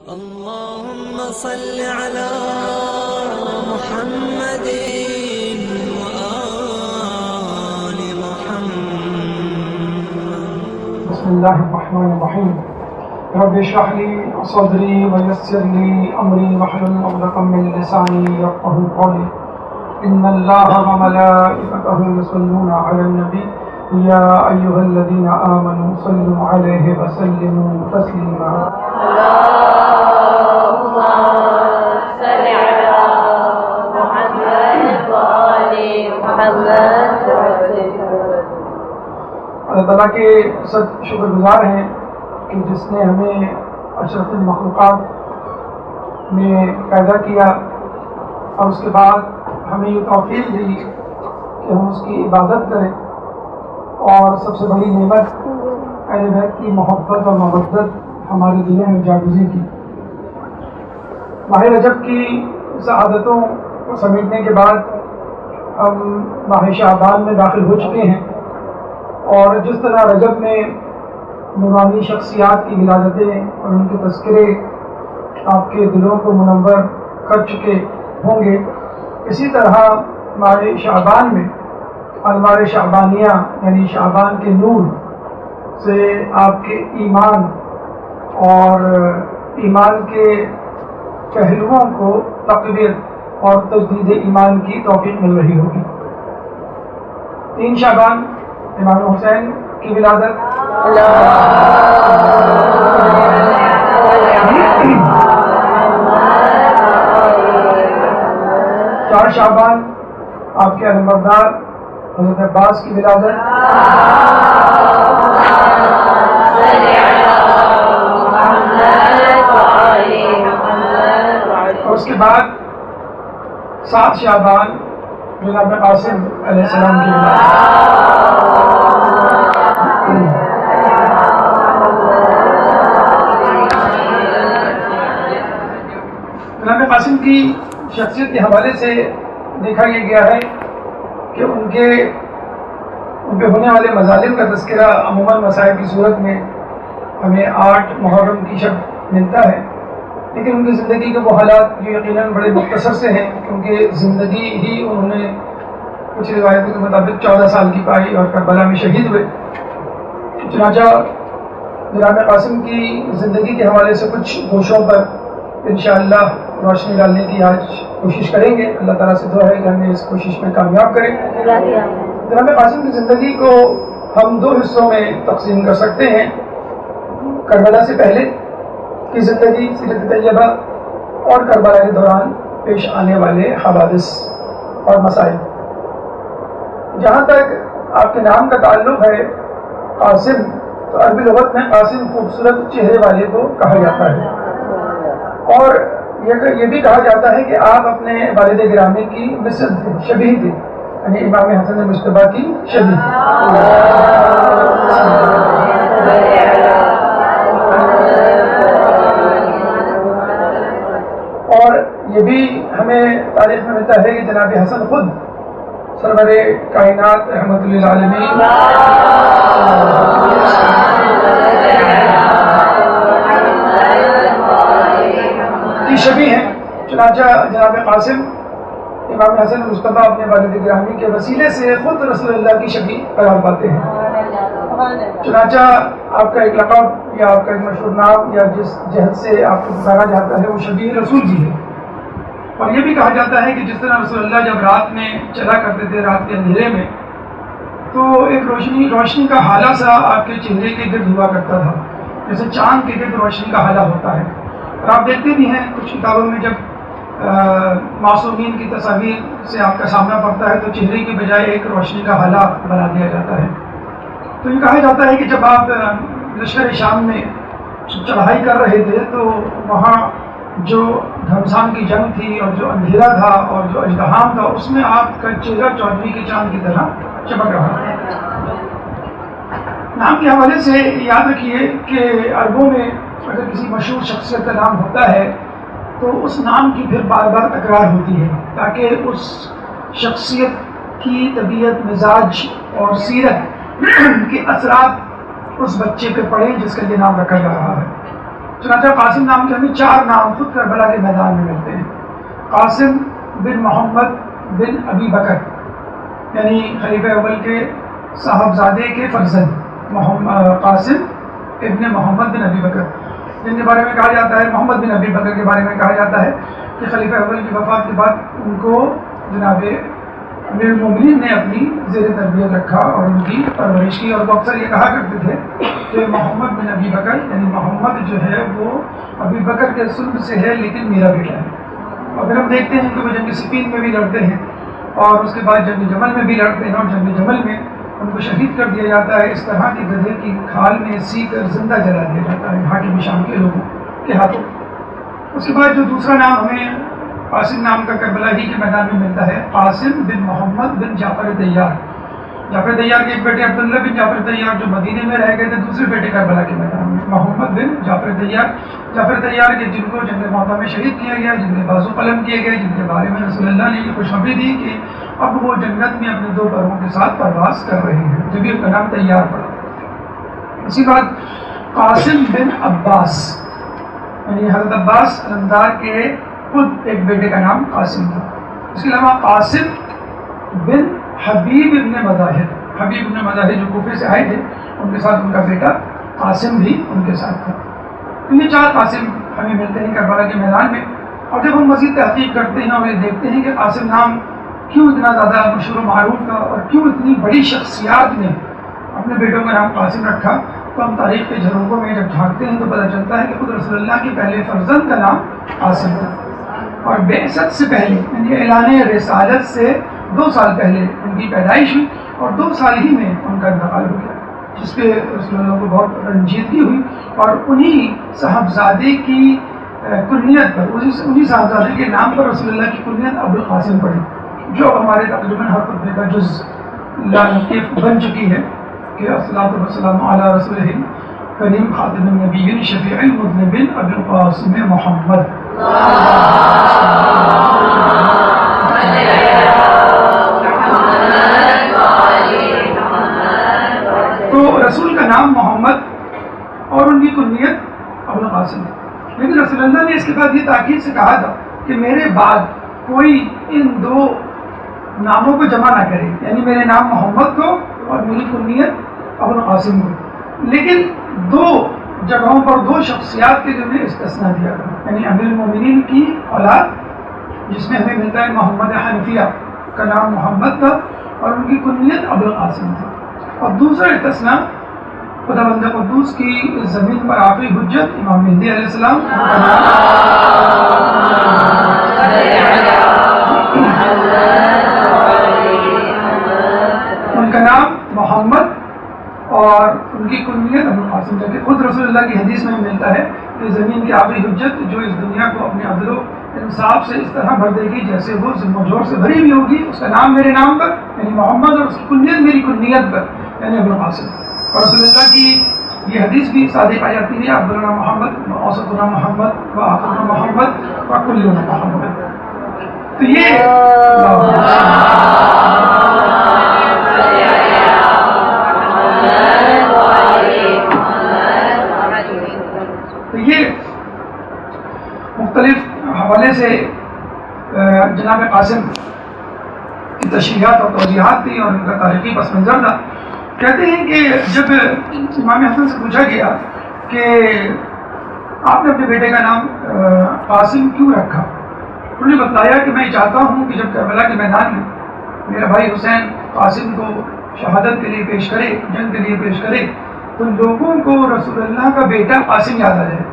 اللهم صل على محمد وآل محمد. بسم الله الرحمن الرحيم. رب اشرح لي صدري ويسر لي أمري واحلل عقدة من لساني يفقهوا قولي. إن الله وملائكته يصلون على النبي يا أيها الذين آمنوا صلوا عليه وسلموا تسليما. اللہ تعالیٰ کے سب شکر گزار ہیں کہ جس نے ہمیں اشرف المخلوقات میں پیدا کیا اور اس کے بعد ہمیں یہ توفیق دی کہ ہم اس کی عبادت کریں، اور سب سے بڑی نعمت اہل بیت کی محبت اور مودت ہمارے دلوں میں جاگزی کی۔ ماہ رجب کی سعادتوں کو سمیٹنے کے بعد ہم ماہ شعبان میں داخل ہو چکے ہیں، اور جس طرح رجب میں نورانی شخصیات کی ولادتیں اور ان کے تذکرے آپ کے دلوں کو منور کر چکے ہوں گے، اسی طرح ماہ شعبان میں انوار شعبانیہ یعنی شعبان کے نور سے آپ کے ایمان اور ایمان کے پہلوؤں کو تقویت اور تجدید ایمان کی توفیق مل رہی ہوگی۔ 3 شعبان امام حسین کی ولادت، 4 شعبان آپ کے علمبردار حضرت عباس کی ولادت، اور اس کے بعد 7 شعبان جناب قاسم علیہ السلام کی ولادت۔ جناب قاسم کی شخصیت کے حوالے سے دیکھا یہ گیا ہے کہ ان پہ ہونے والے مظالم کا تذکرہ عموماً مسائل کی صورت میں ہمیں 8 محرم کی شب ملتا ہے، لیکن ان کی زندگی کے وہ حالات جو یقیناً بڑے مختصر سے ہیں، کیونکہ زندگی ہی انہوں نے کچھ روایتوں کے مطابق 14 سال کی پائی اور کربلا میں شہید ہوئے۔ چنانچہ جناب قاسم کی زندگی کے حوالے سے کچھ گوشوں پر انشاءاللہ روشنی ڈالنے کی آج کوشش کریں گے۔ اللہ تعالیٰ سے دعا ہے کہ ہمیں اس کوشش میں کامیاب کریں۔ جناب قاسم کی زندگی کو ہم 2 حصوں میں تقسیم کر سکتے ہیں: کربلا سے پہلے کی زندگی سیرت طیبہ، اور کربلا کے دوران پیش آنے والے حوادث اور مسائل۔ جہاں تک آپ کے نام کا تعلق ہے قاسم، تو عربی لغت میں قاسم خوبصورت چہرے والے کو کہا جاتا ہے، اور یہ بھی کہا جاتا ہے کہ آپ اپنے والد گرامی کی مثل تھے، شبیہ تھے، یعنی امام حسن مجتبیٰ کی شبیہ۔ اور یہ بھی ہمیں تاریخ میں ملتا ہے کہ جناب حسن خود سرور کائنات رحمت للعالمین کی شبیہ ہیں۔ چنانچہ جناب قاسم امام حسن مجتبیٰ اپنے والد گرامی کے وسیلے سے خود رسول اللہ کی شبیہ قرار پاتے ہیں۔ چنانچہ آپ کا ایک لقب یا آپ کا ایک مشہور نام یا جس جہت سے آپ کو پکارا جاتا ہے وہ شبیہ رسول جی ہے۔ اور یہ بھی کہا جاتا ہے کہ جس طرح رسول اللہ جب رات میں چلا کرتے تھے، رات کے اندھیرے میں، تو ایک روشنی کا حالہ سا آپ کے چہرے کے گرد ہوا کرتا تھا، جیسے چاند کے گرد روشنی کا حالہ ہوتا ہے۔ اور آپ دیکھتے بھی ہیں کچھ کتابوں میں جب معصومین کی تصاویر سے آپ کا سامنا پڑتا ہے تو چہرے کی بجائے ایک روشنی کا حالہ بنا دیا جاتا ہے۔ تو یہ کہا جاتا ہے کہ جب آپ لشکر شام میں چڑھائی کر رہے تھے تو وہاں جو گھمسان کی جنگ تھی اور جو اندھیرا تھا اور جو ازدحام تھا، اس میں آپ کا چہرہ چودھویں کے چاند کی طرح چمک رہا تھا۔ نام کے حوالے سے یاد رکھیے کہ عربوں میں اگر کسی مشہور شخصیت کا نام ہوتا ہے تو اس نام کی پھر بار بار تکرار ہوتی ہے، تاکہ اس شخصیت کی طبیعت، مزاج اور سیرت کے اثرات اس بچے پہ پڑے جس کا یہ نام رکھا جا رہا ہے۔ چنانچہ قاسم نام کے ہمیں 4 نام خود کربلا کے میدان میں ملتے ہیں. قاسم بن محمد بن ابی بکر، یعنی خلیفہ اول کے صاحبزادے کے فرزند قاسم ابن محمد بن ابی بکر، جن کے بارے میں کہا جاتا ہے، محمد بن ابی بکر کے بارے میں کہا جاتا ہے کہ خلیفہ اول کی وفات کے بعد ان کو جناب امیر المومنین نے اپنی زیر تربیت رکھا اور ان کی پرورش کی. اور وہ اکثر یہ کہا کرتے تھے کہ محمد بن ابی بکر، یعنی محمد جو ہے وہ ابی بکر کے سلب سے ہے لیکن میرا بیٹا ہے. اور پھر ہم دیکھتے ہیں کہ وہ جنگ صفین میں بھی لڑتے ہیں اور اس کے بعد جنگ جمل میں بھی لڑتے ہیں، اور جنگ جمل میں ان کو شہید کر دیا جاتا ہے. اس طرح کے گدھے کی کھال میں سی کر زندہ جلا دیا جاتا ہے حاکم شام کے لوگوں کے ہاتھوں. اس کے بعد جو دوسرا نام ہمیں قاسم نام کا کربلا ہی کے میدان میں ملتا ہے، قاسم بن محمد بن جعفر طیار. جعفر طیار کے ایک بیٹے عبداللہ بن جعفر طیار جو مدینے میں رہ گئے تھے، دوسرے بیٹے کربلا کے میدان میں محمد بن جعفر طیار. جعفر طیار کے جن کو جنگ موطا میں شہید کیا گیا، جن کے بازو قلم کیے گئے، جن کے بارے میں رسول اللہ نے یہ خوشخبری دی کہ اب وہ جنت میں اپنے 2 پروں کے ساتھ پرواز کر رہے ہیں، جبھی ان کا نام طیار پڑا. اسی بعد قاسم بن عباس، یعنی حضرت عباس علمدار کے خود ایک بیٹے کا نام قاسم تھا. اس کے علاوہ قاسم بن حبیب ابن مظاہر، حبیب ابن مظاہر جو کوفے سے آئے تھے، ان کے ساتھ ان کا بیٹا قاسم بھی ان کے ساتھ تھا. یہ 4 قاسم ہمیں ملتے ہیں کربلا کے میدان میں. اور جب ہم مزید تحقیق کرتے ہیں اور یہ دیکھتے ہیں کہ قاسم نام کیوں اتنا زیادہ مشہور و معروف تھا اور کیوں اتنی بڑی شخصیات نے اپنے بیٹوں کا نام قاسم رکھا، تو ہم تاریخ کے جھروکوں میں جب جھانکتے ہیں تو پتہ چلتا ہے کہ خود رسول اللہ کے پہلے فرزند کا نام قاسم تھا. اور بعثت سے پہلے، یعنی اعلان رسالت سے 2 سال پہلے ان کی پیدائش ہوئی اور 2 سال ہی میں ان کا انتقال ہو گیا، جس پہ رسول اللہ کو بہت رنجیدگی ہوئی. اور انہی صاحبزادے کی کنیت پر، انہی صاحبزادے کے نام پر رسول اللہ کی کنیت ابوالقاسم پڑی، جو ہمارے تقریباً ہر خطبے کا جز بن چکی ہے کہ الصلاۃ والسلام علی رسول کریم خاتم النبیین شفیع المذنبین ابوالقاسم محمد. تو رسول کا نام محمد اور ان کی کنیت ابوالقاسم ہے. لیکن رسول اللہ نے اس کے بعد یہ تاکید سے کہا تھا کہ میرے بعد کوئی ان 2 ناموں کو جمع نہ کرے، یعنی میرے نام محمد کو اور میری کنیت ابوالقاسم کو. لیکن 2 جگہوں پر 2 شخصیات کے لیے استثناء دیا گیا، یعنی امیر المومنین کی اولاد جس میں ہمیں ملتا ہے محمد حنفیہ کا نام محمد تھا اور ان کی کنیت ابوالقاسم تھا. اور دوسرا استثناء خدا بند قدوس کی زمین پر آخری حجت امام مہدی علیہ السلام، ان کا نام محمد اور ان کی کنیت ابوالقاسم. جبکہ خود رسول اللہ کی حدیث میں ملتا ہے کہ زمین کی آخری حجت جو اس دنیا کو اپنے عدل و انصاف سے اس طرح بھر دے گی جیسے وہ ظلم و جور سے بھری ہوئی ہوگی، اس کا نام میرے نام پر یعنی محمد اور اس کی کنیت میری کنیت پر یعنی ابوالقاسم. اور رسول اللہ کی یہ حدیث بھی صادق آ جاتی ہے، عبداللہ محمد اوسطنا محمد و آخرنا محمد و کلنا محمد. تو یہ مختلف حوالے سے جناب قاسم کی تشریحات اور توضیحات تھی اور ان کا تاریخی پس منظر تھا. کہتے ہیں کہ جب امام حسن سے پوچھا گیا کہ آپ نے اپنے بیٹے کا نام قاسم کیوں رکھا، انہوں نے بتلایا کہ میں چاہتا ہوں کہ جب کربلا کے میدان میں میرا بھائی حسین قاسم کو شہادت کے لیے پیش کرے، جنگ کے لیے پیش کرے، تو لوگوں کو رسول اللہ کا بیٹا قاسم یاد آ جائے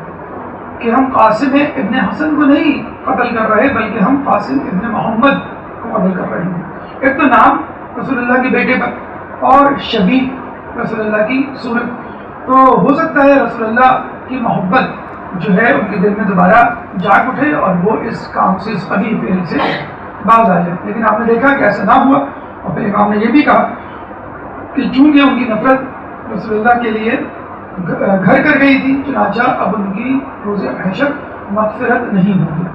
کہ ہم قاسم ابن حسن کو نہیں قتل کر رہے بلکہ ہم قاسم ابن محمد کو قتل کر رہے ہیں. ایک تو نام رسول اللہ کے بیٹے پر اور شبیہ رسول اللہ کی صورت، تو ہو سکتا ہے رسول اللہ کی محبت جو ہے ان کے دل میں دوبارہ جاگ اٹھے اور وہ اس کام سے، اس قبیح فعل سے باز آ جائے. لیکن آپ نے دیکھا کہ ایسا نہ ہوا. اور پھر امام نے یہ بھی کہا کہ چونکہ ان کی نفرت رسول اللہ کے لیے گھر کر گئی تھی، چنانچہ اب ان کی روز حشر مغفرت نہیں ہوگی.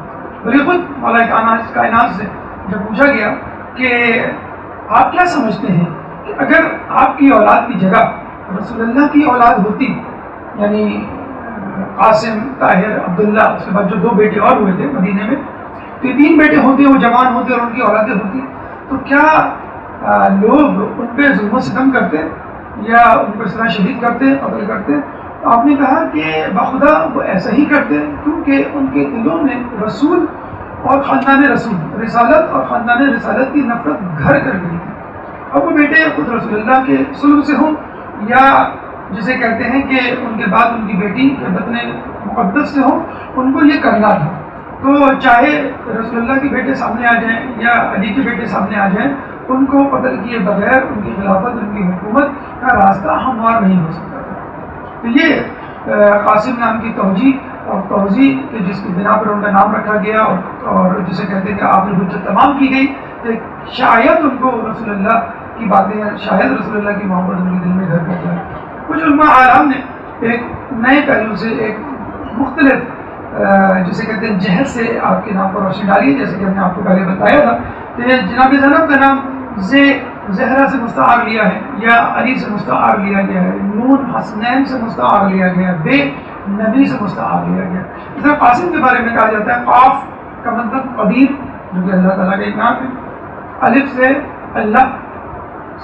بلکہ خود مولا کائنات سے جب پوچھا گیا کہ آپ کیا سمجھتے ہیں کہ اگر آپ کی اولاد کی جگہ رسول اللہ کی اولاد ہوتی، یعنی قاسم، طاہر، عبداللہ، اس کے بعد جو 2 بیٹے اور ہوئے تھے مدینے میں، تو یہ 3 بیٹے ہوتے، وہ جوان ہوتے اور ان کی اولادیں ہوتی، تو کیا لوگ ان پہ ظلم و ستم کرتے یا ان کو اس طرح شہید کرتے، قتل کرتے؟ تو آپ نے کہا کہ بخدا وہ ایسا ہی کرتے کیونکہ ان کے دلوں میں رسول اور خاندان رسول، رسالت اور خاندان رسالت کی نفرت گھر کر گئی تھی۔ اب وہ بیٹے خود رسول اللہ کے صلب سے ہوں یا جسے کہتے ہیں کہ ان کے بعد ان کی بیٹی بطن مقدس سے ہوں، ان کو یہ کرنا تھا۔ تو چاہے رسول اللہ کے بیٹے سامنے آ جائیں یا علی کے بیٹے سامنے آ جائیں، ان کو قتل کیے بغیر ان کی خلافت، ان کی حکومت کا راستہ ہموار نہیں ہو سکتا تھا۔ تو یہ قاسم نام کی توجیہ اور توضیح کہ جس کی بنا پر ان کا نام رکھا گیا اور جسے کہتے ہیں کہ آپ نے حجت تمام کی گئی کہ شاید ان کو رسول اللہ کی باتیں، شاید رسول اللہ کی محبت ان کے دل میں گھر کر جائے۔ کچھ علماء اعلام نے ایک نئے پہلو سے، ایک مختلف جسے کہتے ہیں جہد سے آپ کے نام پر روشنی ڈالی ہے، جیسے کہ ہم نے آپ کو پہلے بتایا تھا کہ جناب زینب کا نام زہرا سے مستعار لیا ہے یا علی سے مستعار لیا گیا ہے، نون حسنین سے مستعار لیا گیا ہے، بے نبی سے مستعار لیا گیا۔ اس طرح قاسم کے بارے میں کہا جاتا ہے قاف کا مطلب قدیر، جو کہ اللہ تعالیٰ کا ایک نام ہے، الف سے اللہ،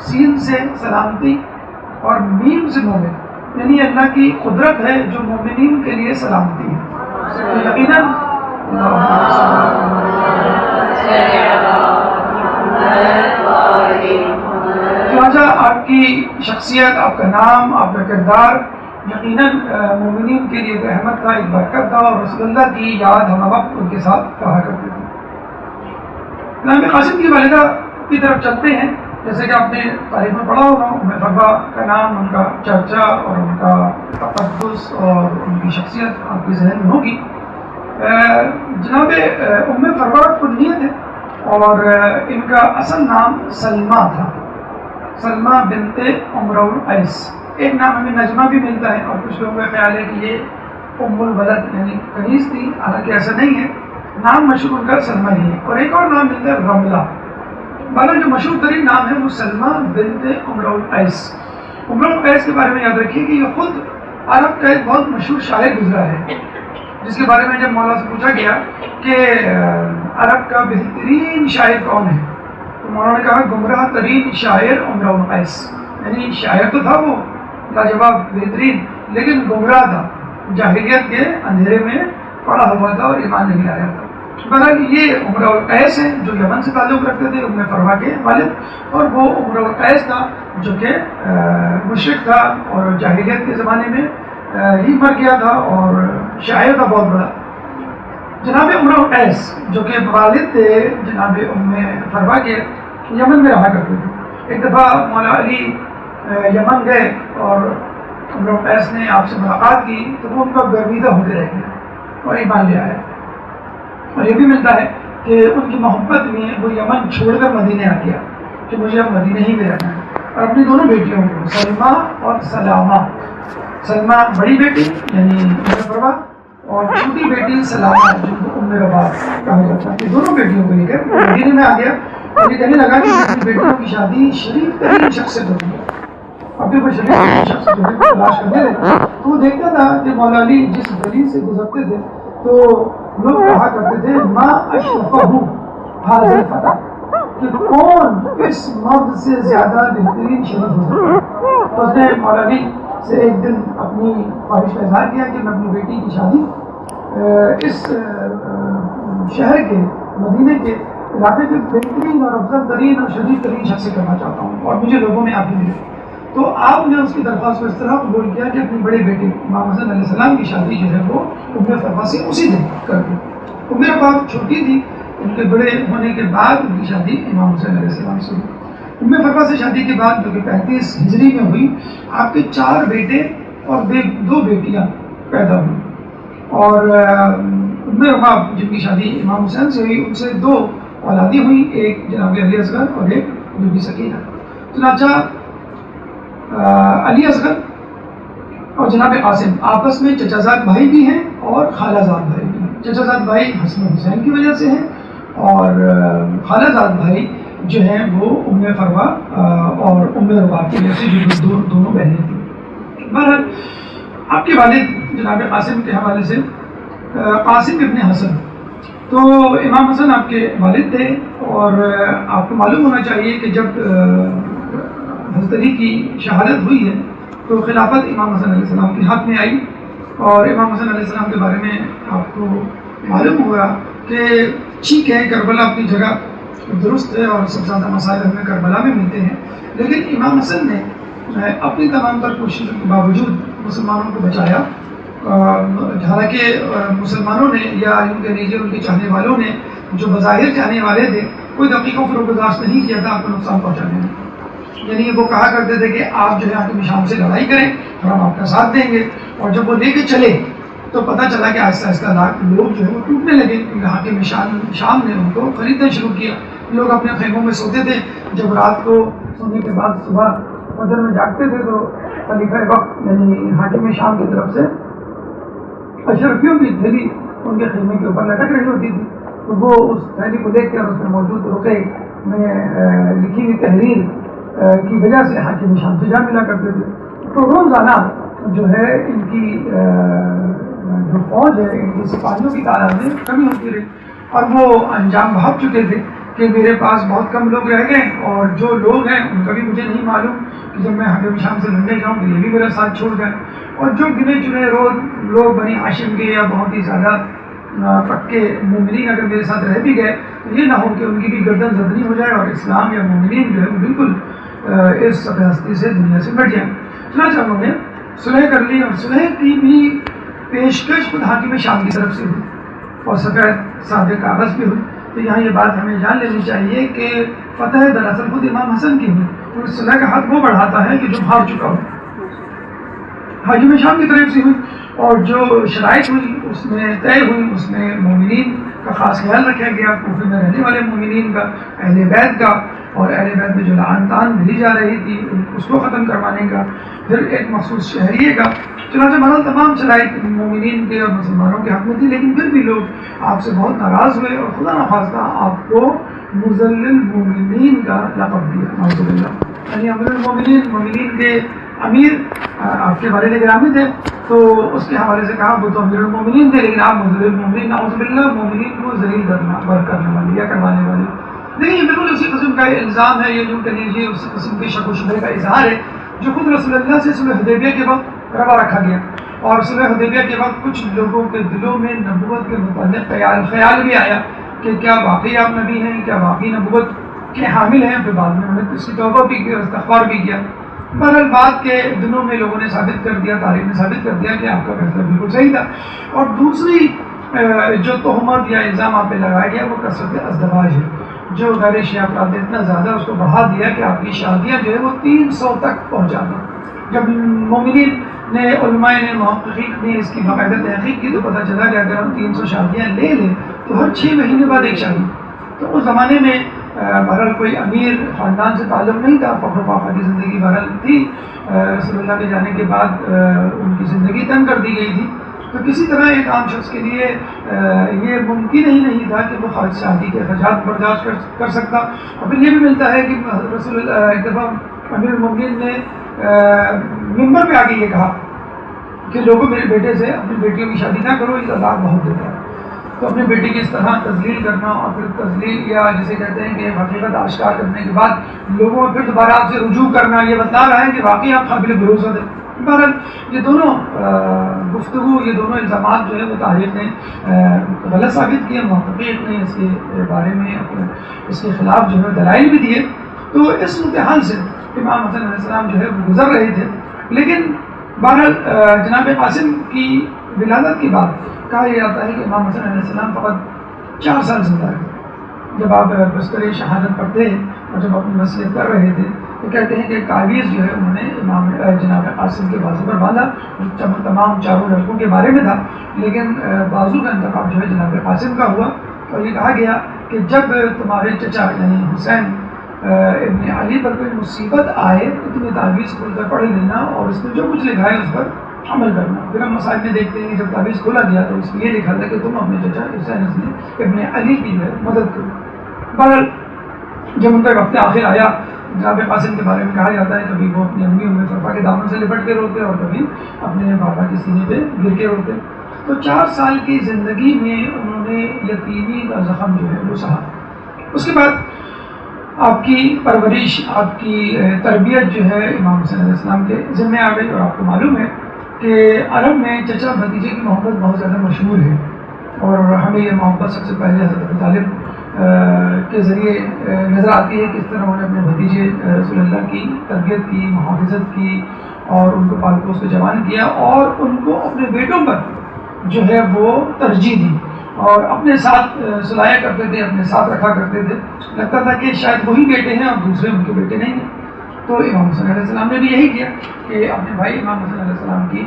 سین سے سلامتی اور میم سے مومن، یعنی اللہ کی قدرت ہے جو مومنین کے لیے سلامتی ہے۔ یقیناً چنانچہ آپ کی شخصیت، آپ کا نام، آپ کا کردار یقیناً مومنین کے لیے ایک رحمت تھا، ایک برکت تھا، اور رسول اللہ کی یاد ہم وقت ان کے ساتھ کہا کرتے تھے۔ امام قاسم کی والدہ کی طرف چلتے ہیں، جیسے کہ آپ نے تاریخ میں پڑھا ہوگا، ام فروا کا نام، ان کا چرچا اور ان کا تقدس اور ان کی شخصیت آپ کے ذہن میں ہوگی۔ جناب ام فروا کنیت ہے اور ان کا اصل نام سلمہ تھا، سلمہ بنت عمرو القیس۔ ایک نام ہمیں نجمہ بھی ملتا ہے اور کچھ لوگوں کا خیال ہے کہ یہ ام الولد یعنی کنیز تھی، حالانکہ ایسا نہیں ہے، نام مشہور ان کا سلمہ ہی ہے۔ اور ایک اور نام ملتا ہے رملہ، بالا جو مشہور ترین نام ہے وہ سلمہ بنت عمرو القیس۔ عمرو القیس کے بارے میں یاد رکھیے کہ یہ خود عرب کا ایک بہت مشہور شاعر گزرا ہے، جس کے بارے میں جب مولا سے پوچھا گیا کہ عرب کا بہترین شاعر کون ہے تو مولانا نے کہا گمراہ ترین شاعر عمرو القیس، یعنی شاعر تو تھا وہ لاجواب بہترین، لیکن گمراہ تھا، جاہلیت کے اندھیرے میں پڑا ہوا تھا اور ایمان نہیں لایا تھا۔ بہرحال یہ عمرو القیس ہیں جو یمن سے تعلق رکھتے تھے، ام فروا کے والد، اور وہ عمرو القیس تھا جو کہ مشرک تھا اور جاہلیت کے زمانے میں ہی مر گیا تھا اور شاعر تھا بہت بڑا۔ جناب عمرو القیس جو کہ والد تھے جناب ام فروا کے، یمن میں رہا کرتے تھے۔ ایک دفعہ مولا علی یمن گئے اور عمرو القیس نے آپ سے ملاقات کی تو وہ ان کا گرویدہ ہو کے رہ گیا اور ایمان لے آیا۔ اور یہ بھی ملتا ہے کہ ان کی محبت میں وہ یمن چھوڑ کر مدینے آ گیا کہ مجھے اب مدینے ہی میں رہنا ہے، اور اپنی دونوں بیٹیوں کو سلمہ اور سلامہ، سلمہ بڑی بیٹی یعنی ام فروا اور چھوٹی بیٹی سلامہ جن کو ام ربا کہا جاتا ہے، دونوں بیٹیوں کو لے کر مدینے میں آ گیا اور یہ کہنے لگا کہ اپنی بیٹیوں کی شادی شریف ترین شخص سے ہوگی۔ اب کوئی شریف ترین شخص جو ہے تلاش کرتے تھے تو وہ دیکھتا تھا کہ مولا علی جس گلی سے گزرتے تھے تو لوگ کہا کرتے تھے ما اشرفہ حاضر الفتح، کہ کون اس مرد سے زیادہ بہترین شریف ہو سکتا ہے۔ تو اس نے مولا علی سے ایک دن اپنی خواہش کا اظہار کیا کہ میں اپنی بیٹی کی شادی اس شہر کے مدینے کے علاقے کے بہترین اور افضل ترین اور شدید ترین شخص سے کرنا چاہتا ہوں اور مجھے لوگوں میں آپ ہی ملے۔ تو آپ نے اس کی درخواست کو اس طرح قبول کیا کہ اپنی بڑے بیٹے امام حسن علیہ السلام کی شادی جو ہے وہ ام فروا سے اسی دن کر دی۔ ام فروا چھوٹی تھی، ان کے بڑے ہونے کے بعد ان کی شادی امام حسین علیہ السلام سے ہوئی۔ ام فروا سے شادی کے بعد جو کہ 35 ہجری میں ہوئی، آپ کے 4 بیٹے اور 2 بیٹیاں پیدا ہوئی، اور ام فروا جن کی شادی امام حسین سے ہوئی ان سے 2 اولادیں ہوئی، ایک جناب علی اصغر اور ایک بی بی سکینہ۔ چنانچہ علی اصغر اور جناب قاسم آپس میں چچا زاد بھائی بھی ہیں اور خالہ زاد بھائی بھی ہیں۔ چچا زاد بھائی حسن حسین کی وجہ سے ہیں اور خالہ زاد بھائی جو ہیں وہ ام فروا اور ام ربا کی وجہ سے جو دونوں بہنیں تھیں۔ بہرحال آپ کے والد جناب قاسم کے حوالے سے قاسم ابن حسن، تو امام حسن آپ کے والد تھے، اور آپ کو معلوم ہونا چاہیے کہ جب حضرت علی کی شہادت ہوئی ہے تو خلافت امام حسن علیہ السلام کے ہاتھ میں آئی، اور امام حسن علیہ السلام کے بارے میں آپ کو معلوم ہوا کہ ٹھیک ہے کربلا اپنی جگہ درست ہے اور سب سے زیادہ مسائل ہمیں کربلا میں ملتے ہیں، لیکن امام حسن نے اپنی تمام تر کوششوں کے باوجود مسلمانوں کو بچایا، حالانکہ مسلمانوں نے یا ان کے نیچے ان کے چاہنے والوں نے جو بظاہر چاہنے والے تھے کوئی دقیقوں پر برداشت نہیں کیا تھا آپ کو نقصان پہنچانے میں، یعنی وہ کہا کرتے تھے کہ آپ جو ہے حاکم شام سے لڑائی کریں اور ہم آپ کا ساتھ دیں گے، اور جب وہ لے کے چلے تو پتہ چلا کہ آہستہ آہستہ لوگ جو ہے وہ ٹوٹنے لگے، کیونکہ حاکم شام نے ان کو خریدنا شروع کیا، لوگ اپنے خیموں میں سوتے تھے، جب رات کو سونے کے بعد صبح فجر میں جاگتے تھے تو خلیفہ وقت یعنی حاکم شام کی طرف سے اشرفیوں کی تھیلی ان کے خیمے کے اوپر لٹک رہی ہوتی تھی، تو وہ اس تھیلی کو دیکھ کر اس میں موجود رقعے میں لکھی ہوئی تحریر کی وجہ سے حاکم شام سے جا ملا کرتے تھے، تو روزانہ جو ہے ان کی جو فوج ہے ان کی سپاہیوں کی تعداد میں کمی ہوتی رہی، اور وہ انجام بھاگ چکے تھے کہ میرے پاس بہت کم لوگ رہ گئے، اور جو لوگ ہیں ان کا بھی مجھے نہیں معلوم کہ جب میں حاکم شام سے لڑنے جاؤں تو یہ بھی میرا ساتھ چھوڑ گئے، اور جو گنے چنے لوگ بنی ہاشم کے یا بہت ہی زیادہ پکے مومنین اگر میرے ساتھ رہ بھی گئے تو یہ نہ ہو کہ ان کی بھی گردن زدنی ہو جائے اور اسلام یا مومنین جو ہے وہ بالکل اس سطح ہستی سے دنیا سے مٹ جائیں۔ چنانچہ انہوں نے صلح کر لی، اور صلح کی بھی پیشکش خود حاکم شام کی طرف سے ہوئی اور سفید سادے کاغذ بھی ہوئی، تو یہاں یہ بات ہمیں جان لینی چاہیے کہ فتح دراصل خود امام حسن کی ہوئی، تو اس صلح کا ہاتھ وہ بڑھاتا ہے کہ جو ہار چکا ہو، حاکم شام کی طرف سے ہوئی، اور جو شرائط ہوئی اس میں طے ہوئی، اس میں مومنین کا خاص خیال رکھا گیا، کوفے میں رہنے والے مومنین کا، اہل بیت کا، اور اہل بیت میں جو لعن طعن بھیجی جا رہی تھی اس کو ختم کروانے کا، پھر ایک مخصوص شہریے کا، چنانچہ بہرحال تمام شرائط مومنین کے اور مسلمانوں کے حق میں تھی، لیکن پھر بھی لوگ آپ سے بہت ناراض ہوئے اور خدا نخواستہ آپ کو مذلل مومنین کا لقب دیا، نعوذ باللہ، یعنی امیر المومنین، مومنین کے امیر آپ کے والد گرامی تھے، تو اس کے حوالے سے کہا وہ تو امیر المومنین تھے لیکن آپ مذلل المومنین، نعوذ باللہ، مومنین کو ذلیل کرنے والے یا کروانے والے، نہیں یہ بالکل اسی قسم کا الزام ہے، یہ جو کہ لیجیے اسی قسم کے شک و شبہ کا اظہار ہے جو خود رسول اللہ سے صلح حدیبیہ کے وقت روا رکھا گیا، اور صلح حدیبیہ کے وقت کچھ لوگوں کے دلوں میں نبوت کے متعلق خیال بھی آیا کہ کیا واقعی آپ نبی ہیں، کیا واقعی نبوت کے حامل ہیں، پھر بعد میں انہوں نے اس کی توبہ بھی کی اور استغفار بھی کیا، بہرحال بات کے دنوں میں لوگوں نے ثابت کر دیا، تاریخ نے ثابت کر دیا کہ آپ کا فیصلہ بالکل صحیح تھا، اور دوسری جو تہمت یا الزام آپ پہ لگایا گیا وہ کثرت ازدواج ہے، جو غیر شیعہ افراد نے اتنا زیادہ اس کو بڑھا دیا کہ آپ کی شادیاں جو ہے وہ 300 تک پہنچا دیں۔ جب مومنین نے، علماء نے، محققین نے اس کی باقاعدہ تحقیق کی تو پتہ چلا کہ اگر ہم 300 شادیاں لے لیں تو ہر 6 مہینے بعد ایک شادی، تو اس زمانے میں بہرحال کوئی امیر خاندان سے تعلق نہیں تھا، فخر و فاخر کی زندگی بہرحال تھی، رسول اللہ کے جانے کے بعد ان کی زندگی تنگ کر دی گئی تھی، تو کسی طرح ایک عام شخص کے لیے یہ ممکن ہی نہیں تھا کہ وہ خارج شادی کے اخراجات برداشت کر سکتا، اور پھر یہ بھی ملتا ہے کہ رسول اللہ ایک دفعہ امیر المومنین نے ممبر پہ آ کے یہ کہا کہ لوگوں میرے بیٹے سے اپنی بیٹیوں کی شادی نہ کرو، یہ عذاب بہت دیتا ہے، تو اپنے بیٹے کی اس طرح تذلیل کرنا اور پھر تذلیل یا جسے کہتے ہیں کہ حقیقت آشکار کرنے کے بعد لوگوں میں پھر دوبارہ آپ سے رجوع کرنا، یہ بتا رہا ہے کہ واقعی آپ قابل بھروسہ تھے۔ بہرحال یہ دونوں گفتگو، یہ دونوں الزامات جو ہے وہ تاریخ نے غلط ثابت کیے، محققین نے اس کے بارے میں اس کے خلاف جو ہے دلائل بھی دیے، تو اس صورتحال سے امام حسن علیہ السلام جو ہے وہ گزر رہے تھے، لیکن بہرحال جناب قاسم کی ولادت کے بعد کہا یہ جاتا ہے کہ امام حسن علیہ السلام فقط 4 سال زندہ رہے۔ جب آپ بستر شہادت پڑھتے ہیں اور جب اپنی وصیت کر رہے تھے تو کہتے ہیں کہ تعویذ جو ہے انہوں نے امام جناب قاسم کے بازو پر باندھا، تمام چاروں لڑکوں کے بارے میں تھا، لیکن بازو کا انتخاب جو ہے جناب قاسم کا ہوا، اور یہ کہا گیا کہ جب تمہارے چچا یعنی حسین ابن علی پر کوئی مصیبت آئے تو تمہیں تعویذ کھول کر پڑھ لینا اور اس میں جو کچھ لکھا ہے اس پر عمل کرنا۔ پھر ہم مسائل میں دیکھتے ہیں کہ جب تعویذ کھولا گیا تو اس میں یہ لکھا تھا کہ تم اپنے چچا حسین ابن علی کی مدد کرو۔ بہرحال جب ان کا وقت آخر آیا جناب قاسم کے بارے میں کہا جاتا ہے کبھی وہ اپنی امی ام طرفہ کے دامن سے لپٹ کے روتے اور کبھی اپنے بابا کے سینے پہ گر کے روتے. تو 4 سال کی زندگی میں انہوں نے یتیمی کا زخم جو ہے وہ سہا. اس کے بعد آپ کی پرورش، آپ کی تربیت جو ہے امام حسین علیہ السلام کے ذمہ آ گئی. اور آپ کو معلوم ہے کہ عرب میں چچا بھتیجے کی محبت بہت زیادہ مشہور ہے، اور ہمیں یہ محبت سب سے پہلے حضرت ابو طالب کے ذریعے نظر آتی ہے کس طرح انہوں نے اپنے بھتیجے رسول اللہ کی تربیت کی، محافظت کی، اور ان کو پال پوس کے جوان کیا، اور ان کو اپنے بیٹوں پر جو ہے وہ ترجیح دی، اور اپنے ساتھ سلایا کرتے تھے، اپنے ساتھ رکھا کرتے تھے. لگتا تھا کہ شاید وہی بیٹے ہیں اور دوسرے ان کے بیٹے نہیں ہیں. تو امام حسین علیہ السلام نے بھی یہی کیا کہ اپنے بھائی امام حسین علیہ السلام کی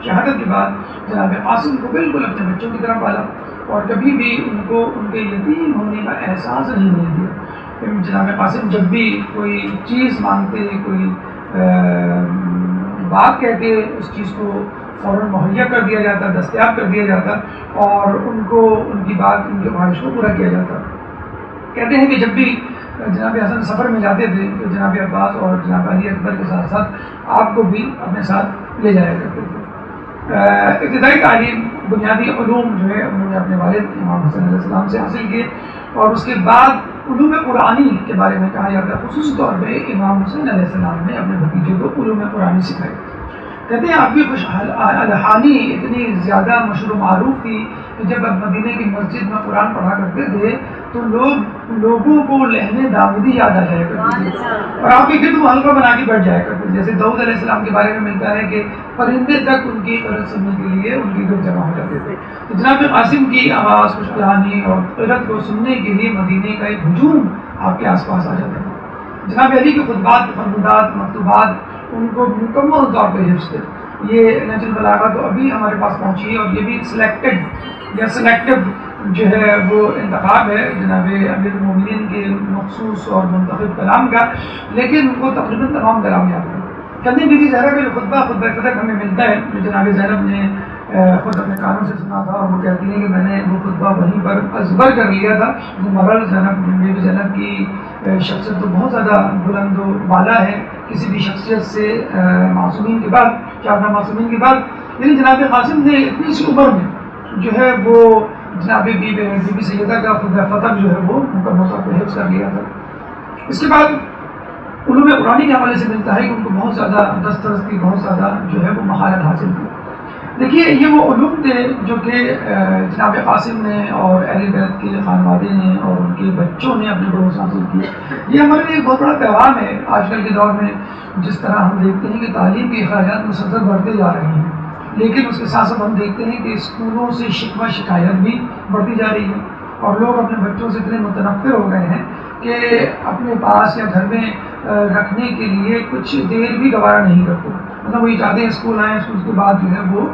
شہادت کے بعد جناب قاسم کو بالکل اپنے بچوں کی طرح پالا، اور کبھی بھی ان کو ان کے یتیم ہونے کا احساس نہیں ہونے دیا. جناب قاسم جب بھی کوئی چیز مانگتے، کوئی بات کہتے، اس چیز کو فوراً مہیا کر دیا جاتا، دستیاب کر دیا جاتا، اور ان کو ان کی بات، ان کے خواہش کو پورا کیا جاتا. کہتے ہیں کہ جب بھی جناب حسن سفر میں جاتے تھے تو جناب عباس اور جناب علی اکبر کے ساتھ ساتھ آپ کو بھی اپنے ساتھ لے جایا کرتے تھے. ابتدائی تعلیم، بنیادی علوم جو ہے انہوں نے اپنے والد امام حسین علیہ السلام سے حاصل کیے، اور اس کے بعد علوم قرآنی کے بارے میں کہا جاتا ہے خصوصی طور پہ امام حسین علیہ السلام نے اپنے بھتیجے کو علوم قرآنی سکھائی. کہتے ہیں آپ کی الحانی اتنی زیادہ مشہور و معروف تھی کہ جب آپ مدینے کی مسجد میں قرآن پڑھا کرتے تھے تو لوگوں کو لہنے داودی یاد آ جایا کرتی تھی، اور آپ کے گرد وہ حلقہ بنا کے بیٹھ جایا کرتے تھے. جیسے داؤد علیہ السلام کے بارے میں ملتا ہے کہ پرندے تک ان کی قرت سننے کے لیے ان کی گرد جمع ہو جاتے تھے. تو جناب قاسم کی آواز، خوش کہانی اور قرت کو سننے کے لیے مدینے کا ایک ہجوم آپ کے آس پاس آ جاتا تھا. جناب علی کے خطبات، فرمودات، مکتوبات ان کو مکمل طور پہ حفظ تھے. یہ نہج البلاغہ تو ابھی ہمارے پاس پہنچی ہے، اور یہ بھی سلیکٹڈ یا سلیکٹو جو ہے وہ انتخاب ہے جناب امیر المومنین کے مخصوص اور منتخب کلام کا، لیکن ان کو تقریباً تمام کلام یاد ہے. کہتے ہیں بیوی زہرا کا جو خطبہ فتح ہمیں ملتا ہے، جو جناب زینب نے خود اپنے کانوں سے سنا تھا، اور وہ کہتی ہیں کہ میں نے وہ خطبہ وہیں پر ازبر کر لیا تھا. مرل بیوی زینب کی شخصیت تو بہت زیادہ بلند و بالا ہے کسی بھی شخصیت سے معصومین کے بعد، 4 معصومین کے بعد. لیکن جناب قاسم نے اتنی سی عمر میں جو ہے وہ جناب بی بی سیدہ کا خطبہ فتح جو ہے وہ مکمل طور پہ حفظ کر لیا تھا. اس کے بعد علوم قرآنی کے حوالے سے ملتا ہے کہ ان کو بہت زیادہ دسترس کی، بہت زیادہ جو ہے وہ مہارت حاصل تھی. دیکھیے یہ وہ علوم تھے جو کہ جناب قاسم نے اور اہل بیت کے خانوادے نے اور ان کے بچوں نے اپنے بڑوں سے حاصل کیے. یہ ہمارے لیے ایک بہت بڑا پیغام ہے آج کل کے دور میں، جس طرح ہم دیکھتے ہیں کہ تعلیم کے اخراجات مسلسل بڑھتے جا رہے ہیں، لیکن اس کے ساتھ ساتھ ہم دیکھتے ہیں کہ اسکولوں سے شکوہ شکایت بھی بڑھتی جا رہی ہے، اور لوگ اپنے بچوں سے اتنے متنفر ہو گئے ہیں کہ اپنے پاس یا گھر میں رکھنے کے لیے کچھ دیر بھی گوارا نہیں کرتے. مطلب وہی چاہتے ہیں اسکول آئیں، اسکول کے بعد جو ہے وہ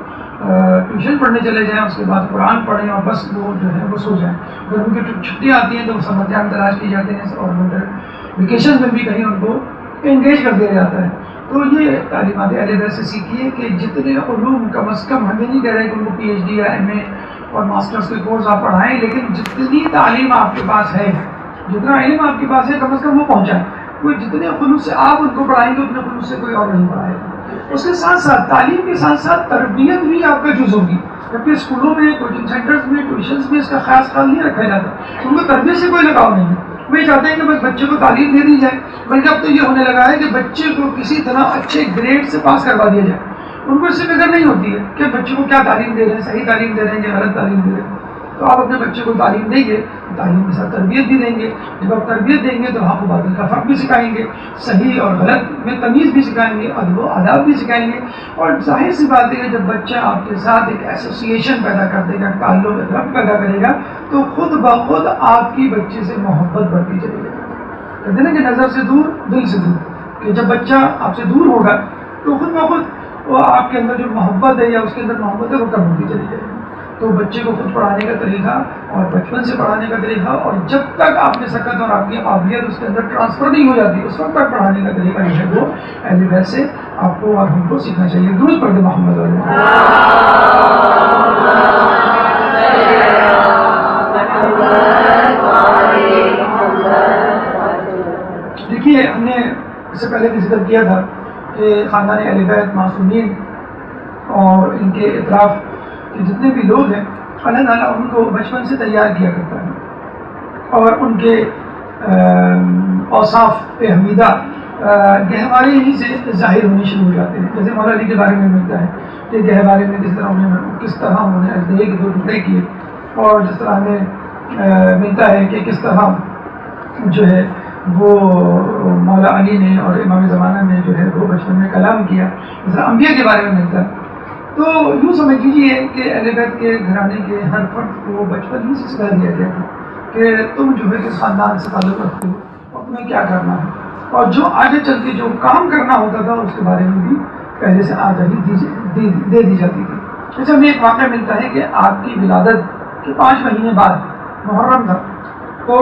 ٹیوشن پڑھنے چلے جائیں، اس کے بعد قرآن پڑھیں اور بس وہ جو ہے وہ سو جائیں. جب ان کی چھٹیاں آتی ہیں تو سمر کیمپ تلاش کی جاتے ہیں، اور ونٹر ویکیشن میں بھی کہیں ان کو انگیج کر دیا جاتا ہے. تو یہ تعلیمات اہل بیت سے سیکھیے کہ جتنے علوم کم از کم، ہمیں نہیں کہہ رہے کہ ان کو پی ایچ ڈی یا ایم اے اور ماسٹرز کے کورس آپ پڑھائیں، لیکن جتنی تعلیم آپ کے پاس ہے، جتنا علم آپ کے پاس ہے، کم از کم وہ پہنچائیں. کوئی جتنے خلوص سے آپ ان کو پڑھائیں گے اتنے خلوص سے کوئی اور نہیں پڑھائے گا. اس کے ساتھ ساتھ تعلیم کے ساتھ ساتھ تربیت بھی آپ کا جز ہوگی، جبکہ اسکولوں میں، کوچنگ سینٹرز میں، ٹیوشنز میں اس کا خاص خیال نہیں رکھا جاتا. ان کو تربیت سے کوئی لگاؤ نہیں ہے. وہ یہ چاہتے ہیں کہ بس بچے کو تعلیم دے دی جائے، بلکہ اب تو یہ ہونے لگا ہے کہ بچے کو کسی طرح اچھے گریڈ سے پاس کروا دیا جائے. ان کو اس سے فکر نہیں ہوتی ہے کہ بچے کو کیا تعلیم دے رہے ہیں، صحیح تعلیم دے رہے ہیں یا غلط تعلیم دے رہے ہیں. تو آپ اپنے بچے کو تعلیم دیں گے، تعلیم کے ساتھ تربیت بھی دیں گے. جب آپ تربیت دیں گے تو حق و باطل کا فرق بھی سکھائیں گے، صحیح اور غلط میں تمیز بھی سکھائیں گے، ادب و آداب بھی سکھائیں گے. اور ظاہر سی بات ہے کہ جب بچہ آپ کے ساتھ ایک ایسوسیشن پیدا کر دے گا، تعلق ربط پیدا کرے گا، تو خود بخود آپ کی بچے سے محبت بڑھتی چلے گی. کہتے ہیں کہ نظر سے دور دل سے دور، کہ جب بچہ آپ سے دور ہوگا تو خود بخود وہ آپ کے اندر جو محبت ہے یا اس کے اندر محبت ہے وہ کم ہوتی چلی جائے گی. تو بچے کو خود پڑھانے کا طریقہ اور بچپن سے پڑھانے کا طریقہ، اور جب تک آپ کی سکت اور آپ کی قابلیت اس کے اندر ٹرانسفر نہیں ہو جاتی اس وقت تک پڑھانے کا طریقہ جو ہے وہ اہل بیت سے آپ کو اور ہم کو سیکھنا چاہیے. درود پڑھ دے محمد علیہ. دیکھیے ہم نے سے پہلے بھی ذکر کیا تھا کہ خاندان اہل بیت معصومین اور ان کے اطراف کے جتنے بھی لوگ ہیں اللہ تعالیٰ ان کو بچپن سے تیار کیا کرتا ہے اور ان کے اوصاف حمیدہ گہوارے ہی سے ظاہر ہونے شروع ہو جاتے ہیں. جیسے مولا علی کے بارے میں ملتا ہے کہ گہوارے میں کس طرح انہوں نے اجدہے کے 2 ٹکڑے کیے، اور جس طرح ہمیں ملتا ہے کہ کس طرح جو ہے وہ مولا علی نے اور امام زمانہ نے جو ہے وہ بچپن میں کلام کیا. جس طرح انبیاء کے بارے میں ملتا ہے. تو یوں سمجھ لیجیے کہ اہل بیت کے گھرانے کے ہر فرد کو بچپن ہی سے سکھا دیا گیا تھا کہ تم جو ہے کس خاندان سے تعلق رکھتے ہو اور تمہیں کیا کرنا ہے، اور جو آگے چل کے جو کام کرنا ہوتا تھا اس کے بارے میں بھی پہلے سے آگاہی دے دی جاتی تھی. جیسے ہمیں ایک واقعہ ملتا ہے کہ آپ کی ولادت کے 5 مہینے بعد محرم تھا، تو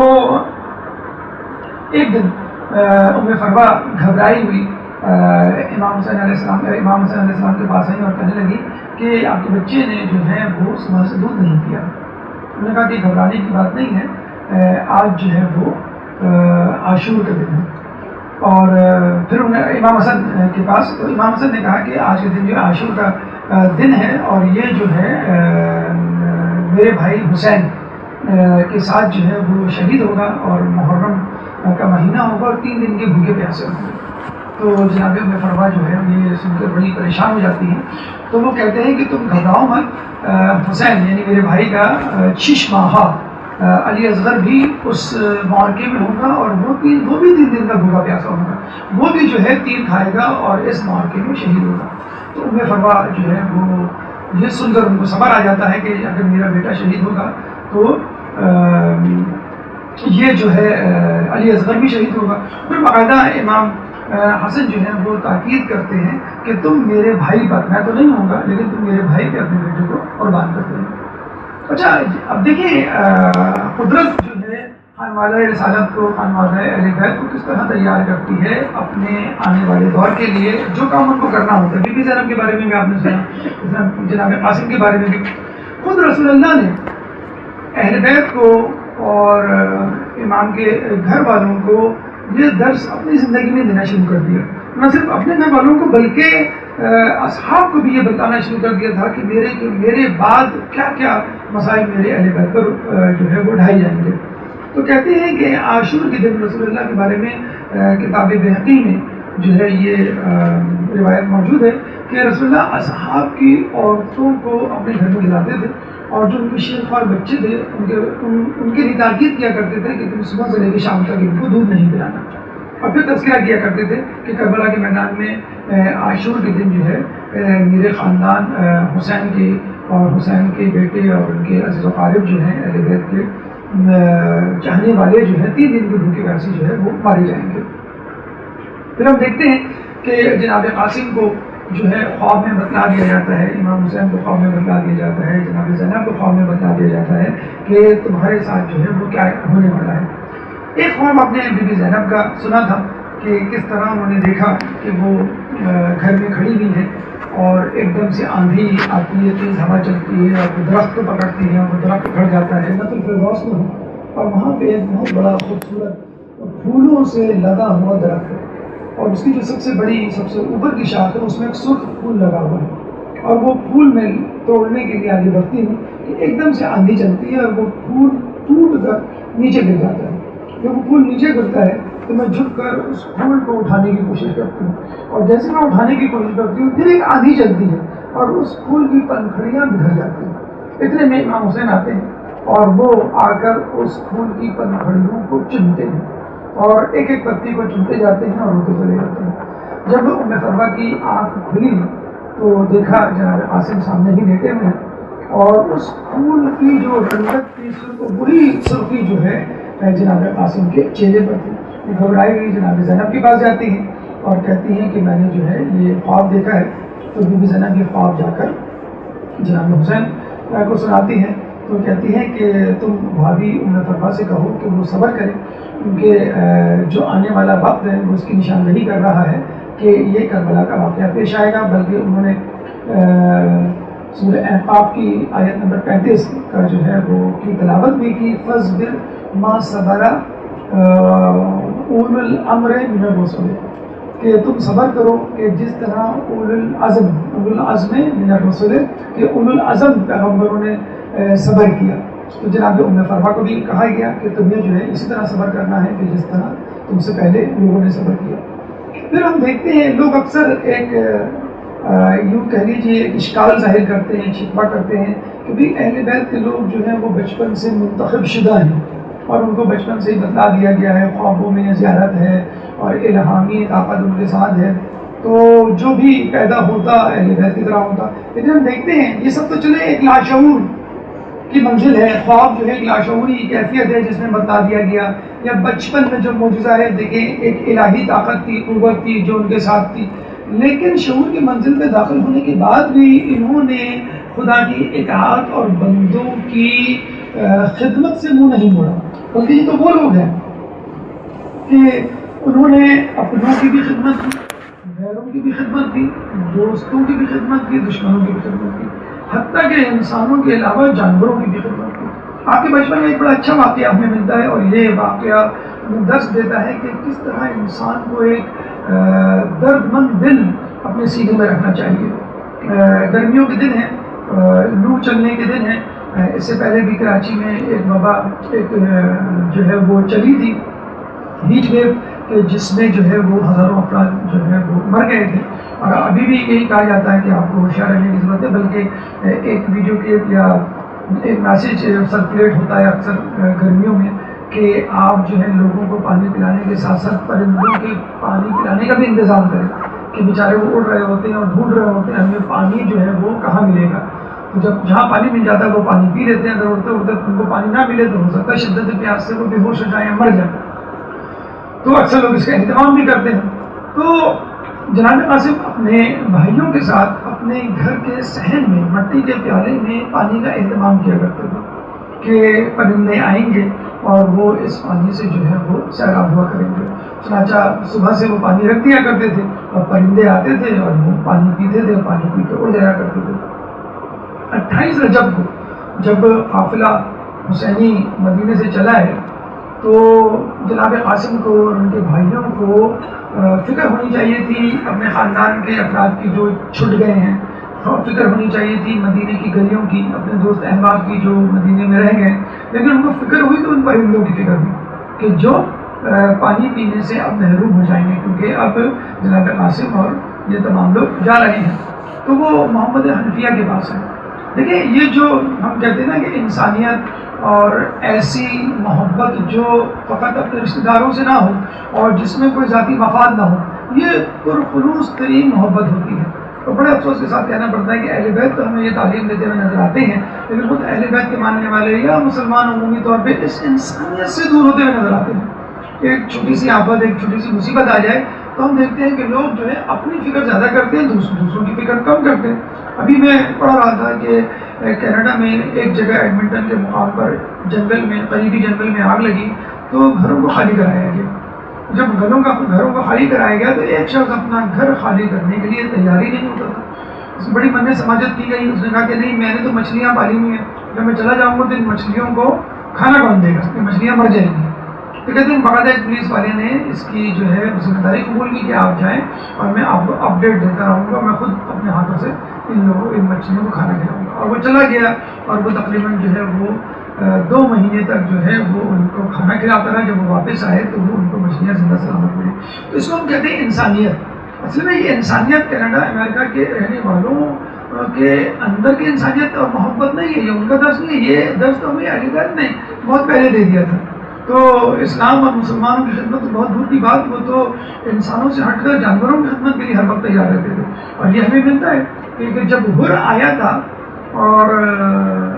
ایک دن ام فروا گھبرائی ہوئی امام حسین علیہ السلام کے پاس آئی اور کہنے لگی کہ آپ کے بچے نے جو ہے وہ صبح سے دودھ نہیں پیا. انہوں نے کہا کہ گھبرانے کی بات نہیں ہے، آج جو ہے وہ عاشور کا دن ہے. اور پھر انہیں امام حسن کے پاس، تو امام حسن نے کہا کہ آج کے دن جو ہے عاشور کا دن ہے، اور یہ جو ہے میرے بھائی حسین کے ساتھ جو ہے وہ شہید ہوگا اور محرم کا مہینہ ہوگا اور 3 دن کے بھوکے پیاسے ہوں گے. تو جناب ام فروا جو ہے یہ سن کر بڑی پریشان ہو جاتی ہیں. تو وہ کہتے ہیں کہ تم گھبراؤ مت، حسین یعنی میرے بھائی کا 6 ماہا علی اصغر بھی اس معرکے میں ہوگا، اور وہ بھی 3 دن کا بھوکا پیاسا ہوگا، وہ بھی جو ہے تیر کھائے گا اور اس معرکے میں شہید ہوگا. تو ام فروا جو ہے وہ یہ سن کر ان کو صبر آ جاتا ہے کہ اگر میرا بیٹا شہید ہوگا تو یہ جو ہے علی اصغر بھی شہید ہوگا. پھر باقاعدہ امام حسن جو ہے وہ تاکید کرتے ہیں کہ تم میرے بھائی پر، میں تو نہیں ہوں گا لیکن تم میرے بھائی پہ اپنے بیٹے کو قربان کرتے ہیں. اچھا اب دیکھیں قدرت جو ہے خانوادہ رسالت کو، خانوادہ اہل بیت کو کس طرح تیار کرتی ہے اپنے آنے والے دور کے لیے جو کام ان کو کرنا ہوتا ہے. بی بی زینب کے بارے میں بھی آپ نے سنا، جناب قاسم کے بارے میں بھی. خود رسول اللہ نے اہل بیت کو اور امام کے گھر والوں کو یہ درس اپنی زندگی میں دینا شروع کر دیا. نہ صرف اپنے گھر والوں کو بلکہ اصحاب کو بھی یہ بتانا شروع کر دیا تھا کہ میرے بعد کیا کیا مسائل میرے اہل بیت پر جو ہے وہ ڈھائے جائیں گے. تو کہتے ہیں کہ عاشور کے دن رسول اللہ کے بارے میں کتاب بہقی میں جو ہے یہ روایت موجود ہے کہ رسول اللہ اصحاب کی عورتوں کو اپنے گھر میں لاتے تھے، اور جو ان کے شیخ اور بچے تھے ان کے لیے تاکید کیا کرتے تھے کہ تم صبح سے لے کے شام تک ان کو دودھ نہیں پلانا. اور پھر تذکرہ کیا کرتے تھے کہ کربلا کے میدان میں عاشور کے دن جو ہے میرے خاندان حسین کے اور حسین کے بیٹے اور ان کے عزیز و قارب جو ہیں اہل بیت کے چاہنے والے جو ہیں 3 دن کے بھوکے پیاسے جو ہے وہ مارے جائیں گے. پھر ہم دیکھتے ہیں کہ جناب قاسم کو جو ہے خواب میں بتلا دیا جاتا ہے، امام حسین کو خواب میں بتلا دیا جاتا ہے، جناب زینب کو خواب میں بتلا دیا جاتا ہے کہ تمہارے ساتھ جو ہے وہ کیا ہونے والا ہے. ایک خواب آپ نے بی بی زینب کا سنا تھا کہ کس طرح انہوں نے دیکھا کہ وہ گھر میں کھڑی ہوئی ہے اور ایک دم سے آندھی آتی ہے، تیز ہوا چلتی ہے اور وہ درخت کو پکڑتی ہے اور وہ درخت اکھڑ جاتا ہے جنت الفردوس میں ہو، اور وہاں پہ ایک بہت بڑا خوبصورت پھولوں سے لدا ہوا درخت ہے، اور اس کی جو سب سے بڑی سب سے اوپر کی شاخ ہے اس میں ایک سرخ پھول لگا ہوا ہے، اور وہ پھول میں توڑنے کے لیے آگے بڑھتی ہوں کہ ایک دم سے آندھی چلتی ہے اور وہ پھول ٹوٹ کر نیچے گر جاتا ہے. جب وہ پھول نیچے گرتا ہے تو میں جھک کر اس پھول کو اٹھانے کی کوشش کرتی ہوں، اور جیسے میں اٹھانے کی کوشش کرتی ہوں پھر ایک آندھی چلتی ہے اور اس پھول کی پنکھڑیاں بکھر جاتی ہیں. اتنے میں امام حسین آتے ہیں اور وہ آ کر اس پھول کی پنکھڑیوں کو چنتے ہیں اور ایک ایک پتی کو چنتے جاتے ہیں اور روتے چلے جاتے ہیں. جب ام فروا کی آنکھ کھلی تو دیکھا جناب قاسم سامنے ہی لیٹے ہوئے ہیں، اور اس پھول کی جو رنگت تھی وہی سرخی جو ہے جناب قاسم کے چہرے پر تھی. گھبرائی ہوئی جناب زینب کے پاس جاتی ہیں اور کہتی ہیں کہ میں نے جو ہے یہ خواب دیکھا ہے. تو بی بی زینب یہ خواب جا کر جناب حسین کو سناتی ہیں. تو کہتی ہیں کہ تم بھابھی ام فروا سے کہو کہ وہ صبر کرے، کیونکہ جو آنے والا وقت ہے وہ اس کی نشاندہی کر رہا ہے کہ یہ کربلا کا واقعہ پیش آئے گا. بلکہ انہوں نے سورہ احقاف کی آیت نمبر 35 کا جو ہے وہ کی تلاوت بھی کی، فَاصْبِرْ مَا صَبَرَ اولو الامر من الرسل، کہ تم صبر کرو کہ جس طرح اولو العزم من الرسل کہ اولو العزم پیغمبروں نے صبر کیا. تو جناب ام فرما کو بھی کہا گیا کہ تمہیں جو ہے اسی طرح صبر کرنا ہے کہ جس طرح تم سے پہلے لوگوں نے صبر کیا. پھر ہم دیکھتے ہیں لوگ اکثر ایک یوں کہہ لیجیے ایک اشکال ظاہر کرتے ہیں, شکوہ کرتے ہیں کہ بھی اہل بیت کے لوگ جو ہیں وہ بچپن سے منتخب شدہ ہیں اور ان کو بچپن سے ہی بتلا دیا گیا ہے, خوابوں میں زیارت ہے اور الہامی طاقت ان کے ساتھ ہے, تو جو بھی پیدا ہوتا اہل بیت کی طرح ہوتا. لیکن ہم دیکھتے ہیں یہ سب تو چلے ایک لاشعور کی منزل ہے, خواب جو ہے ایک لاشعوری کیفیت ہے جس میں بتلا دیا گیا, یا بچپن میں جو معجزہ ہے دیکھیں ایک الہی طاقت تھی, قوت تھی جو ان کے ساتھ تھی. لیکن شعور کی منزل میں داخل ہونے کے بعد بھی انہوں نے خدا کی اطاعت اور بندوں کی خدمت سے منہ نہیں موڑا, بلکہ یہ تو وہ لوگ ہیں کہ انہوں نے اپنوں کی بھی خدمت کی, غیروں کی بھی خدمت کی, دوستوں کی بھی خدمت کی, دشمنوں کی بھی خدمت کی, حتیٰ کہ انسانوں کے علاوہ جانوروں کی بھی خدمت کی. آپ کے بچپن میں ایک بڑا اچھا واقعہ ہمیں ملتا ہے اور یہ واقعہ ہمیں درس دیتا ہے کہ کس طرح انسان کو ایک درد مند دل اپنے سینے میں رکھنا چاہیے. گرمیوں کے دن ہیں, لو چلنے کے دن ہیں. اس سے پہلے بھی کراچی میں ایک وبا جو ہے وہ چلی تھی, ہیٹ ویو, کہ جس میں جو ہے وہ ہزاروں افراد جو ہے وہ مر گئے تھے. اور ابھی بھی یہی کہا جاتا ہے کہ آپ کو ہوشیار رہنے کی ضرورت ہے, بلکہ ایک ویڈیو کلپ یا ایک میسیج سرکولیٹ ہوتا ہے اکثر گرمیوں میں کہ آپ جو ہے لوگوں کو پانی پلانے کے ساتھ ساتھ پرندوں کے پانی پلانے کا بھی انتظام کریں, کہ بیچارے وہ اڑ رہے ہوتے ہیں اور ڈھونڈ رہے ہوتے ہیں ہمیں پانی جو ہے وہ کہاں ملے گا. تو جب جہاں پانی مل جاتا ہے وہ پانی پی لیتے ہیں, اگر اڑتے اڑتے ان کو پانی نہ ملے تو ہو سکتا ہے شدت پیاس سے وہ بے ہوش ہو جائیں یا مر جائیں. تو اکثر لوگ اس کا اہتمام بھی کرتے ہیں. تو جناب قاسم اپنے بھائیوں کے ساتھ اپنے گھر کے صحن میں مٹی کے پیالے میں پانی کا اہتمام کیا کرتے تھے کہ پرندے آئیں گے اور وہ اس پانی سے جو ہے وہ سیراب ہوا کریں گے. چنانچہ صبح سے وہ پانی رکھ دیا کرتے تھے اور پرندے آتے تھے اور وہ پانی پیتے تھے اور پانی پی کے اڑ جایا کرتے تھے. 28 رجب کو جب قافلہ حسینی مدینے سے چلا ہے تو جناب قاسم کو اور ان کے بھائیوں کو فکر ہونی چاہیے تھی اپنے خاندان کے افراد کی جو چھٹ گئے ہیں, فکر ہونی چاہیے تھی مدینے کی گلیوں کی, اپنے دوست احباب کی جو مدینے میں رہ گئے. لیکن ان کو فکر ہوئی تو ان پرندوں کی فکر ہوئی کہ جو پانی پینے سے اب محروم ہو جائیں گے, کیونکہ اب جناب قاسم اور یہ تمام لوگ جا رہے ہیں. تو وہ محمد حنفیہ کے پاس ہے. دیکھیں یہ جو ہم کہتے ہیں نا کہ انسانیت اور ایسی محبت جو فقط اپنے رشتہ داروں سے نہ ہو اور جس میں کوئی ذاتی مفاد نہ ہو, یہ پرخلوص ترین محبت ہوتی ہے. تو بڑے افسوس کے ساتھ کہنا پڑتا ہے کہ اہل بیت تو ہمیں یہ تعلیم دیتے ہوئے نظر آتے ہیں, لیکن خود اہل بیت کے ماننے والے یا مسلمان عمومی طور پہ اس انسانیت سے دور ہوتے ہوئے نظر آتے ہیں. ایک چھوٹی سی آفت, ایک چھوٹی سی مصیبت آ جائے تو ہم دیکھتے ہیں کہ لوگ جو ہے اپنی فکر زیادہ کرتے ہیں, دوسروں کی فکر کم کرتے ہیں. ابھی میں پڑھ رہا تھا کہ کینیڈا میں ایک جگہ ایڈمنٹن کے مقام پر جنگل میں, قریبی جنگل میں آگ لگی تو گھروں کو خالی کرایا گیا. جب گھروں کو خالی کرایا گیا تو ایک شخص اپنا گھر خالی کرنے کے لیے تیاری نہیں ہوتا تھا. اس میں بڑی من سماجت کی گئی. اس نے کہا کہ نہیں, میں نے تو مچھلیاں پالی ہوئی ہیں, جب میں چلا جاؤں گا تو ان مچھلیوں کو کھانا کون دے گا, کہ مچھلیاں مر جائیں گی. تو کہتے ہیں باقاعدہ ایک پولیس والے نے اس کی جو ہے ذمہ داری قبول کی کہ آپ جائیں اور میں آپ کو اپڈیٹ دیتا رہوں گا, میں خود اپنے ہاتھوں سے ان مچھلیوں کو کھانا کھلاؤں گا. اور وہ چلا گیا اور وہ تقریباً جو ہے وہ 2 مہینے تک جو ہے وہ ان کو کھانا کھلاتا رہا. جب وہ واپس آئے تو وہ ان کو مچھلیاں زندہ سلامت ملی. تو اس کو ہم کہتے ہیں انسانیت. اصل میں یہ انسانیت کینیڈا امریکہ کے رہنے والوں کے اندر کی انسانیت اور محبت نہیں ہے, یہ ان کا درس نہیں ہے. یہ درس تو ہمیں علی گڑھ نے بہت پہلے دے دیا تھا. تو اسلام اور مسلمانوں کی خدمت تو بہت دور کی بات, وہ تو انسانوں سے ہٹ کر جانوروں کی خدمت کے لیے ہر وقت تیار رہتے تھے. اور یہ ہمیں ملتا ہے کہ جب ہر آیا تھا اور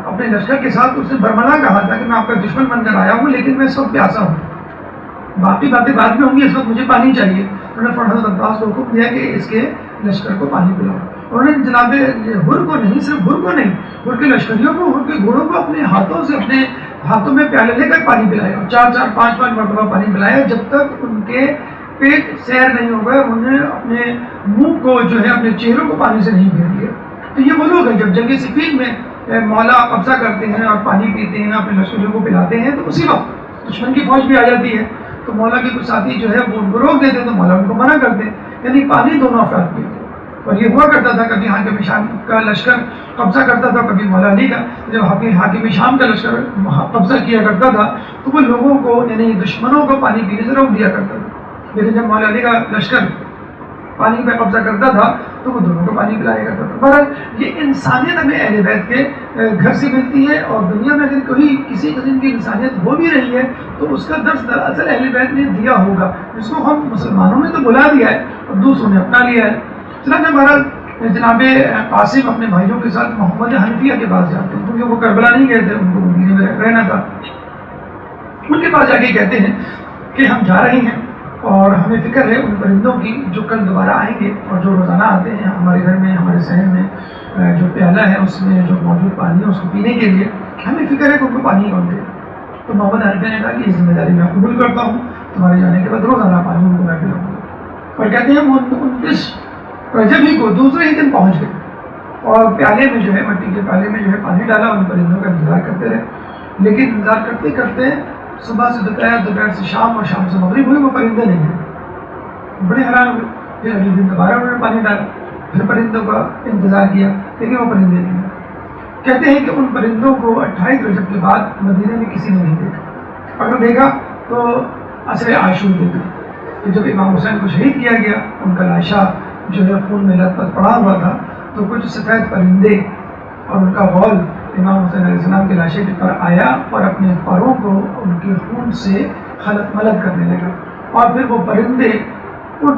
اپنے لشکر کے ساتھ اس نے برملا کہا تھا کہ میں آپ کا دشمن بن کر آیا ہوں, لیکن میں اس وقت پیاسا ہوں, باقی باتیں بعد میں ہوں گی, اس وقت مجھے پانی چاہیے. انہوں نے حضرت عباس کو حکم دیا کہ اس کے لشکر کو پانی پلاؤ. انہوں نے جناب ہر کو نہیں, صرف ہر کو نہیں, ہر کے لشکریوں کو, ہر کے گھوڑوں کو اپنے ہاتھوں سے اپنے ہاتھوں میں پیالے لے کر پانی پلایا, 4 5 مرتبہ پانی پلایا, جب تک ان کے پیٹ سیر نہیں ہو گئے. انہیں اپنے منہ کو جو ہے اپنے چہروں کو پانی سے نہیں پھیر دیا. تو یہ وہ لوگ ہیں جب جنگ صفین میں مولا قبضہ کرتے ہیں اور پانی پیتے ہیں, اپنے لشکریوں کو پلاتے ہیں, تو اسی وقت دشمن کی فوج بھی آ جاتی ہے. تو مولا کے کچھ ساتھی جو ہے وہ ان کو روک دیتے, تو مولا ان کو منع کرتے یعنی پانی دونوں افراد پہ تھے. اور یہ ہوا کرتا تھا کبھی حاکم شام کا لشکر قبضہ کرتا تھا, کبھی مولا علی کا. جب حاکم شام کا لشکر قبضہ کیا کرتا تھا تو وہ لوگوں کو یعنی دشمنوں کو پانی پینے سے روک دیا کرتا تھا. لیکن جب مولا علی کا لشکر پانی پہ قبضہ کرتا تھا تو وہ دونوں کو پانی پلایا کرتا تھا. بہرحال یہ انسانیت ہمیں اہل بیت کے گھر سے ملتی ہے, اور دنیا میں اگر کوئی کسی قسم کی انسانیت ہو بھی رہی ہے تو اس کا درس دراصل اہل بیت نے دیا ہوگا, جس کو ہم مسلمانوں نے تو بلا دیا ہے اور دوسروں نے اپنا لیا ہے. چنانچہ بہرحال جناب قاسم اپنے بھائیوں کے ساتھ محمد حنفیہ کے پاس جاتے ہیں, کیونکہ وہ کربلا نہیں گئے تھے, ان کو مدینے میں رہنا تھا. ان کے پاس جا کے کہتے ہیں کہ ہم جا رہے ہیں اور ہمیں فکر ہے ان پرندوں کی جو کل دوبارہ آئیں گے اور جو روزانہ آتے ہیں ہمارے گھر میں, ہمارے صحن میں جو پیالہ ہے اس میں جو موجود پانی ہے اس کو پینے کے لیے ہمیں فکر ہے کہ ان کو پانی کون دے. تو محمد حنفیہ نے کہا کہ یہ ذمہ داری میں قبول کرتا ہوں, تمہارے جانے کے بعد روزانہ پانی ان کو میں پلاؤں گا. اور کہتے ہیں ہم 29 رجب ہی کو دوسرے ہی دن پہنچ گئے اور پیالے میں جو ہے مٹی کے پیالے میں جو ہے پانی ڈالا, ان پرندوں کا انتظار کرتے رہے. لیکن انتظار کرتے کرتے صبح سے دوپہر, دوپہر سے شام اور شام سے مغرب ہوئی, وہ پرندے نہیں گئے. بڑے حیران ہوئے. پھر اگلے دن دوبارہ انہوں نے پانی ڈالا, پھر پرندوں کا انتظار کیا, لیکن وہ پرندے نہیں گئے. کہتے ہیں کہ ان پرندوں کو 28 رجب کے بعد مدینے میں کسی نے نہیں دیکھا. اگر دیکھا تو عصر عاشور دیکھا کہ جب امام حسین کو شہید کیا گیا, ان کا لاشا جو ہے خون میں لت پت پڑا ہوا تھا, تو کچھ سفید پرندے اور ان کا غول امام حسین علیہ السلام کے لاشے پر آیا اور اپنے پروں کو ان کے خون سے خلط ملط کرنے لگا. اور پھر وہ پرندے اڑ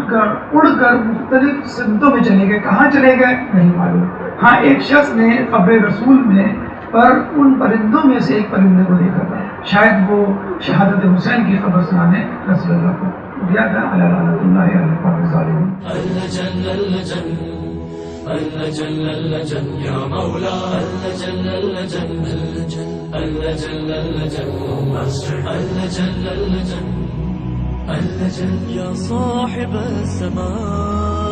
کر مختلف سمتوں میں چلے گئے. کہاں چلے گئے نہیں معلوم. ہاں ایک شخص نے قبر رسول میں پر ان پرندوں میں سے ایک پرندے کو دیکھا تھا, شاید وہ شہادت حسین کی خبر سنانے رسول اللہ کو دیا تھا. اللہ لعنت اللہ علیہ القوم الظالمین. يا مولا يا صاحب السماء